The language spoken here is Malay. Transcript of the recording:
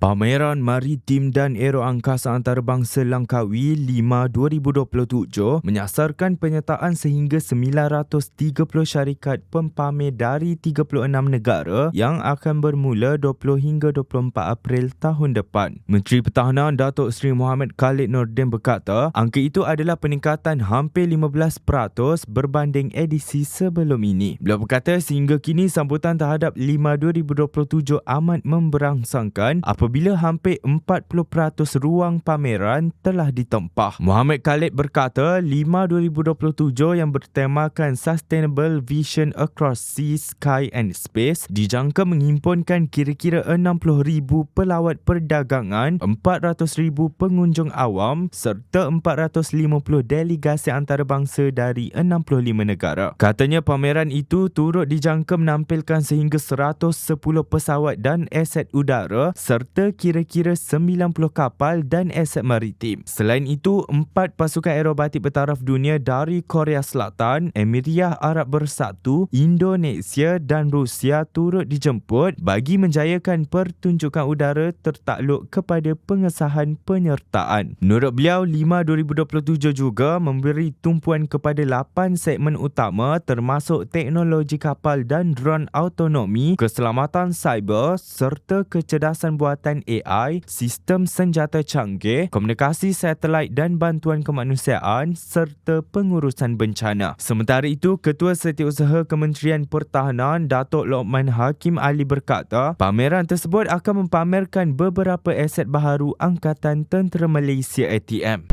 Pameran Maritim dan Aero Angkasa Antarabangsa Langkawi 5 2027 menyasarkan penyertaan sehingga 930 syarikat pempamer dari 36 negara yang akan bermula 20 hingga 24 April tahun depan. Menteri Pertahanan Datuk Seri Mohamed Khalid Nordin berkata, angka itu adalah peningkatan hampir 15% berbanding edisi sebelum ini. Beliau berkata sehingga kini sambutan terhadap 5 2027 amat memberangsangkan apabila hampir 40% ruang pameran telah ditempah. Mohamed Khalid berkata, 5 2027 yang bertemakan Sustainable Vision Across Sea, Sky and Space dijangka menghimpunkan kira-kira 60,000 pelawat perdagangan, 400,000 pengunjung awam serta 450 delegasi antarabangsa dari 65 negara. Katanya pameran itu turut dijangka menampilkan sehingga 110 pesawat dan aset udara serta kira-kira 90 kapal dan aset maritim. Selain itu, 4 pasukan aerobatik bertaraf dunia dari Korea Selatan, Emiria Arab Bersatu, Indonesia dan Rusia turut dijemput bagi menjayakan pertunjukan udara tertakluk kepada pengesahan penyertaan. Menurut beliau, 5 2027 juga memberi tumpuan kepada 8 segmen utama termasuk teknologi kapal dan drone autonomi, keselamatan cyber serta kecerdasan buatan AI, sistem senjata canggih, komunikasi satelit dan bantuan kemanusiaan serta pengurusan bencana. Sementara itu, Ketua Setiausaha Kementerian Pertahanan Datuk Lokman Hakim Ali berkata, pameran tersebut akan mempamerkan beberapa aset baharu Angkatan Tentera Malaysia ATM.